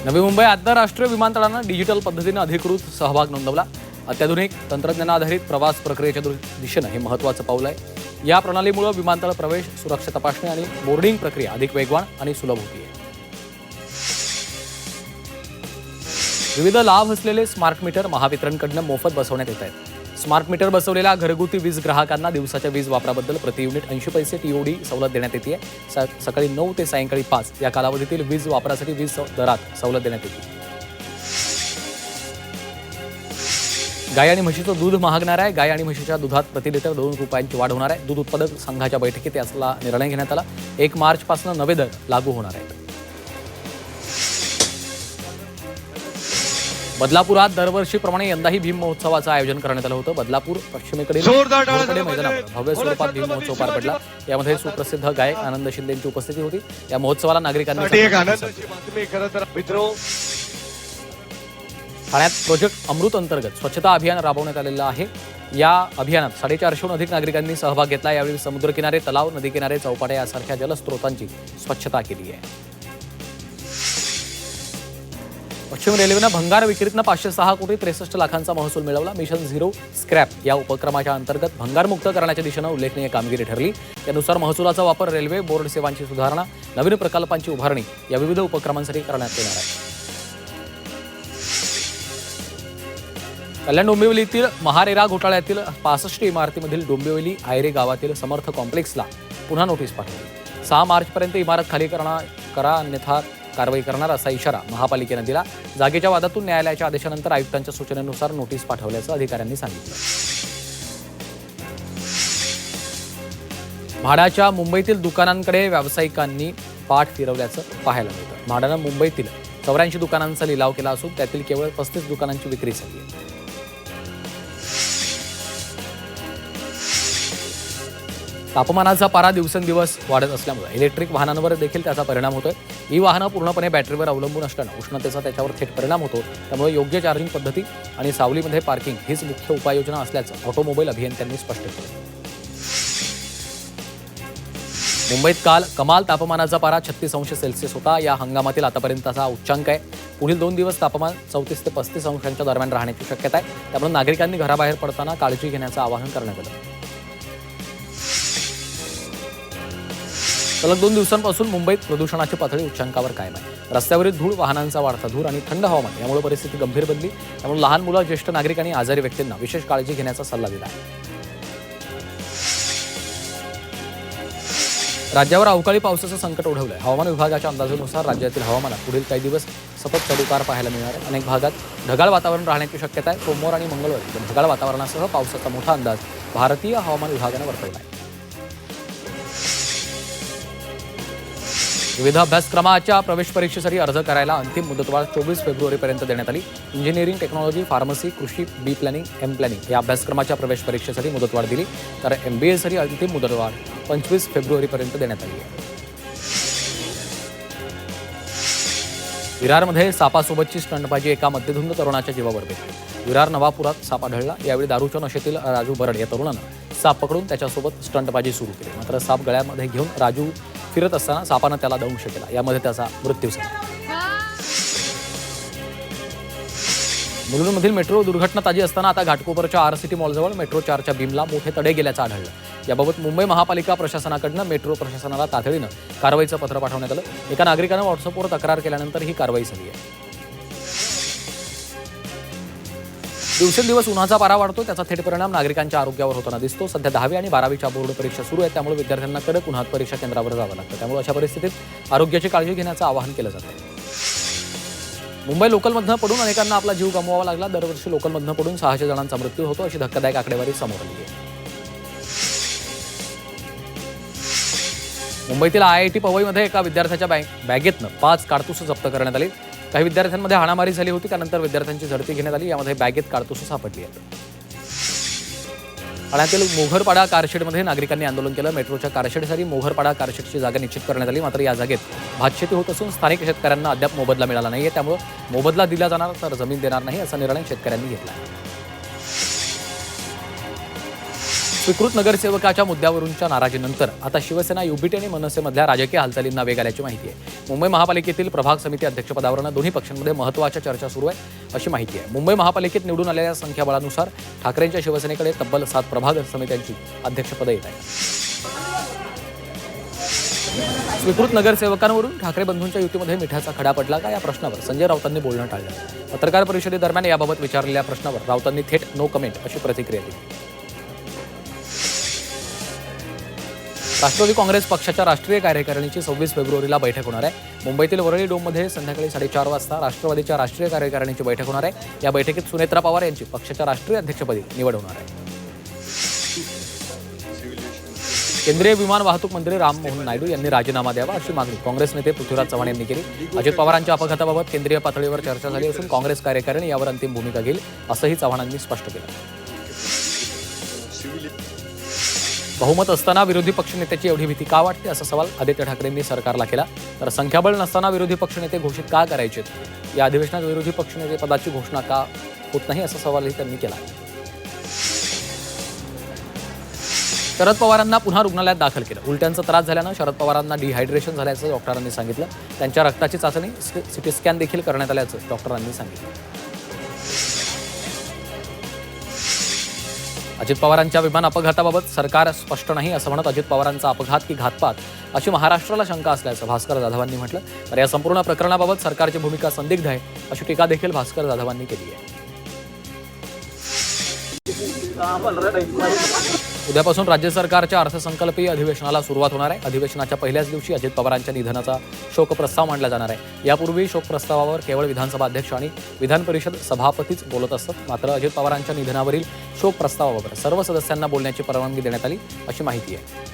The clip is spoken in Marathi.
नवी मुंबई आंतरराष्ट्रीय विमानतळानं डिजिटल पद्धतीने अधिकृत सहभाग नोंदवला. अत्याधुनिक तंत्रज्ञानाधारित प्रवास प्रक्रियेच्या दिशेनं हे महत्त्वाचं पाऊल आहे. या प्रणालीमुळे विमानतळ प्रवेश, सुरक्षा तपासणी आणि बोर्डिंग प्रक्रिया अधिक वेगवान आणि सुलभ होती आहे. विविध लाभ असलेले स्मार्ट मीटर महावितरणकडून मोफत बसवण्यात येत आहेत. स्मार्ट मीटर बसवलेल्या घरगुती वीज ग्राहकांना दिवसाच्या वीज वापराबद्दल प्रति युनिट 80 पैसे टीओडी सवलत देण्यात येते. सकाळी 9 ते सायंकाळी 5 या कालावधीतील वीज वापरासाठी वीज दरात सवलत देण्यात येते. गाय आणि म्हशीचं दूध महागणार आहे. गाय आणि म्हशीच्या दुधात प्रति लिटर 2 रुपयांची वाढ होणार आहे. दूध उत्पादक संघाच्या बैठकीत याचा निर्णय घेण्यात आला. 1 मार्चपासून नवे दर लागू होणार आहेत. बदलापुरात दरवर्षीप्रमाणे यंदाही भीम महोत्सवाचं आयोजन करण्यात आलं होतं. बदलापूर पश्चिमेकडील घोरपडे मैदानावर भव्य स्वरूपात भीम महोत्सव पार पडला. यामध्ये सुप्रसिद्ध गायक आनंद शिंदेंची उपस्थिती होती. या महोत्सवाला नागरिकांनी ठाण्यात प्रोजेक्ट अमृत अंतर्गत स्वच्छता अभियान राबवण्यात आलेलं आहे. या अभियानात 450हून अधिक नागरिकांनी सहभाग घेतला. यावेळी समुद्रकिनारे, तलाव, नदीकिनारे, चौपाट्या यासारख्या जलस्रोतांची स्वच्छता केली आहे. पश्चिम रेल्वेनं भंगार विक्रीतनं 506 कोटी 63 लाखांचा महसूल मिळवला. मिशन झिरो स्क्रॅप या उपक्रमाच्या अंतर्गत भंगारमुक्त करण्याच्या दिशेनं उल्लेखनीय कामगिरी ठरली. त्यानुसार महसुलाचा वापर रेल्वे, बोर्ड सेवांची सुधारणा, नवीन प्रकल्पांची उभारणी या विविध उपक्रमांसाठी करण्यात येणार आहे. कल्याण डोंबिवलीतील महारेरा घोटाळ्यातील 65 इमारतीमधील डोंबिवली आयरे गावातील समर्थ कॉम्प्लेक्सला पुन्हा नोटीस पाठवली. 6 मार्चपर्यंत इमारत खाली करा अन्यथा कारवाई करणार असा इशारा महापालिकेनं दिला. जागेच्या वादातून न्यायालयाच्या आदेशानंतर आयुक्तांच्या सूचनेनुसार नोटीस पाठवल्याचं अधिकाऱ्यांनी सांगितलं. म्हाडाच्या मुंबईतील दुकानांकडे व्यावसायिकांनी पाठ फिरवल्याचं पाहायला मिळतं. म्हाडानं मुंबईतील 84 दुकानांचा लिलाव केला असून त्यातील केवळ 35 दुकानांची विक्री झाली आहे. तापमानाचा पारा दिवसेंदिवस वाढत असल्यामुळे इलेक्ट्रिक वाहनांवर देखील त्याचा परिणाम होतोय. ही वाहनं पूर्णपणे बॅटरीवर अवलंबून असल्यानं उष्णतेचा त्याच्यावर थेट परिणाम होतो. त्यामुळे योग्य चार्जिंग पद्धती आणि सावलीमध्ये पार्किंग हीच मुख्य उपाययोजना असल्याचं ऑटोमोबाईल अभियंत्यांनी स्पष्ट केलं. मुंबईत काल कमाल तापमानाचा पारा 36 अंश सेल्सिअस होता. या हंगामातील आतापर्यंतचा उच्चांक आहे. पुढील 2 दिवस तापमान 34 ते 35 अंशांच्या दरम्यान राहण्याची शक्यता आहे. त्यामुळे नागरिकांनी घराबाहेर पडताना काळजी घेण्याचं आवाहन करण्यात आलं. सलग 2 दिवसांपासून मुंबईत प्रदूषणाची पातळी उच्चांकावर कायम आहे. रस्त्यावरील धूळ, वाहनांचा वाढता धूर आणि थंड हवामान यामुळे परिस्थिती गंभीर बनली. त्यामुळे लहान मुलं, ज्येष्ठ नागरिक आणि आजारी व्यक्तींना विशेष काळजी घेण्याचा सल्ला दिला आहे. राज्यावर अवकाळी पावसाचं संकट ओढवलंय. हवामान विभागाच्या अंदाजानुसार राज्यातील हवामानात पुढील काही दिवस सतत चढउतार पाहायला मिळणार आहे. अनेक भागात ढगाळ वातावरण राहण्याची शक्यता आहे. सोमवार आणि मंगळवारी ढगाळ वातावरणासह पावसाचा मोठा अंदाज भारतीय हवामान विभागानं वर्तवला आहे. विविध अभ्यासक्रमाच्या प्रवेश परीक्षेसाठी अर्ज करायला अंतिम मुदतवाढ 24 फेब्रुवारीपर्यंत देण्यात आली. इंजिनिअरिंग, टेक्नॉलॉजी, फार्मसी, कृषी, बी प्लॅनिंग, एम प्लॅनिंग या अभ्यासक्रमाच्या प्रवेश परीक्षेसाठी मुदतवाढ दिली. तर MBAसाठी अंतिम मुदतवाढ 25 फेब्रुवारीपर्यंत देण्यात आली आहे. विरारमध्ये सापासोबतची स्टंटबाजी एका मध्यधुंद तरुणाच्या जीवावर बेतली. विरार नवापुरात साप आढळला. यावेळी दारूच्या नशेतील राजू बरड या तरुणानं साप पकडून त्याच्यासोबत स्टंटबाजी सुरू केली. मात्र साप गळ्यामध्ये घेऊन राजू फिरत असताना सापानं त्याला दंश केला. यामध्ये त्याचा मृत्यू झाला. मुलुंडमधील मेट्रो दुर्घटना ताजी असताना आता घाटकोपरच्या RCT मॉलजवळ मेट्रो 4च्या बीमला मोठे तडे गेल्याचं आढळलं. याबाबत मुंबई महापालिका प्रशासनाकडनं मेट्रो प्रशासनाला तातडीनं कारवाईचं पत्र पाठवण्यात आलं. एका नागरिकानं व्हॉट्सअपवर तक्रार केल्यानंतर ही कारवाई झाली आहे. दिवसेंदिवस उन्हाचा पारा वाढतो. त्याचा थेट परिणाम नागरिकांच्या आरोग्यावर होताना दिसतो. सध्या 10वी आणि 12वीच्या बोर्ड परीक्षा सुरू आहेत. त्यामुळे विद्यार्थ्यांना कडक उन्हात परीक्षा केंद्रावर जावं लागतं. त्यामुळे अशा परिस्थितीत आरोग्याची काळजी घेण्याचं आवाहन केलं जातं. मुंबई लोकलमधनं पडून अनेकांना आपला जीव गमवावा लागला. दरवर्षी लोकलमधनं पडून 600 जणांचा मृत्यू होतो, अशी धक्कादायक आकडेवारी समोर आली आहे. मुंबईतील IIT पवईमध्ये एका विद्यार्थ्याच्या बॅगेतनं 5 काडतुसं जप्त करण्यात आली. काही विद्यार्थ्यांमध्ये हाणामारी झाली होती. त्यानंतर विद्यार्थ्यांची झडती घेण्यात आली. यामध्ये बॅगेत काडतुसं सापडली आहेत. ठाण्यातील मोघरपाडा कारशेडमध्ये नागरिकांनी आंदोलन केलं. मेट्रोच्या कारशेडसाठी मोघरपाडा कारशेडची जागा निश्चित करण्यात आली. मात्र या जागेत भातशेती होत असून स्थानिक शेतकऱ्यांना अद्याप मोबदला मिळाला नाहीये. त्यामुळे मोबदला दिला जाणार तर जमीन देणार नाही असा निर्णय शेतकऱ्यांनी घेतला. स्वीकृत नगरसेवकाच्या मुद्द्यावरूनच्या नाराजीनंतर आता शिवसेना, युबीटी आणि मनसेमधल्या राजकीय हालचालींना वेग आल्याची माहिती आहे. मुंबई महापालिकेतील प्रभाग समिती अध्यक्षपदावरून दोन्ही पक्षांमध्ये महत्त्वाच्या चर्चा सुरू आहे अशी माहिती आहे. मुंबई महापालिकेत निवडून आलेल्या संख्याबळानुसार ठाकरेंच्या शिवसेनेकडे तब्बल 7 प्रभाग समित्यांची अध्यक्षपदं येत आहेत. स्वीकृत नगरसेवकांवरून ठाकरे बंधूंच्या युतीमध्ये मिठाचा खडा पडला का या प्रश्नावर संजय राऊतांनी बोलणं टाळलं. पत्रकार परिषदेदरम्यान याबाबत विचारलेल्या प्रश्नावर राऊतांनी थेट नो कमेंट अशी प्रतिक्रिया दिली. राष्ट्रवादी काँग्रेस पक्षाच्या राष्ट्रीय कार्यकारिणीची 26 फेब्रुवारीला बैठक होणार आहे. मुंबईतील वरळी डोममध्ये संध्याकाळी 4:30 वाजता राष्ट्रवादीच्या राष्ट्रीय कार्यकारिणीची बैठक होणार आहे. या बैठकीत सुनेत्रा पवार यांची पक्षाच्या राष्ट्रीय अध्यक्षपदी निवड होणार आहे. केंद्रीय विमान वाहतूक मंत्री राममोहन नायडू यांनी राजीनामा द्यावा अशी मागणी काँग्रेस नेते पृथ्वीराज चव्हाण यांनी केली. अजित पवारांच्या अपघाताबाबत केंद्रीय पातळीवर चर्चा झाली असून काँग्रेस कार्यकारिणी यावर अंतिम भूमिका घेईल असंही चव्हाणांनी स्पष्ट केलं. बहुमत असताना विरोधी पक्षनेत्याची एवढी भीती का वाटते असा सवाल आदित्य ठाकरेंनी सरकारला केला. तर संख्याबळ नसताना विरोधी पक्षनेते घोषित का करायचे, या अधिवेशनात विरोधी पक्षनेते पदाची घोषणा का होत नाही असा सवालही त्यांनी केला. शरद पवारांना पुन्हा रुग्णालयात दाखल केलं. उलट्यांचा त्रास झाल्यानं शरद पवारांना डिहायड्रेशन झाल्याचं डॉक्टरांनी सांगितलं. त्यांच्या रक्ताची चाचणी, सिटी स्कॅन देखील करण्यात आल्याचं डॉक्टरांनी सांगितलं. अजित पवारांच्या विमान अपघाताबाबत सरकार स्पष्ट नाही असं म्हणत अजित पवारांचा अपघात की घातपात अशी महाराष्ट्राला शंका असल्याचं भास्कर जाधवांनी म्हटलं. तर या संपूर्ण प्रकरणाबाबत सरकारची भूमिका संदिग्ध आहे अशी टीका देखील भास्कर जाधवांनी केली आहे. उद्यापासून राज्य सरकारच्या अर्थसंकल्पीय अधिवेशनाला सुरुवात होणार आहे. अधिवेशनाच्या पहिल्याच दिवशी अजित पवारांच्या निधनाचा शोकप्रस्ताव मांडला जाणार आहे. यापूर्वी शोकप्रस्तावावर केवळ विधानसभा अध्यक्ष आणि विधान परिषद सभापतीच बोलत असतात. मात्र अजित पवारांच्या निधनावरील शोकप्रस्तावावर सर्व सदस्यांना बोलण्याची परवानगी देण्यात आली अशी माहिती आहे.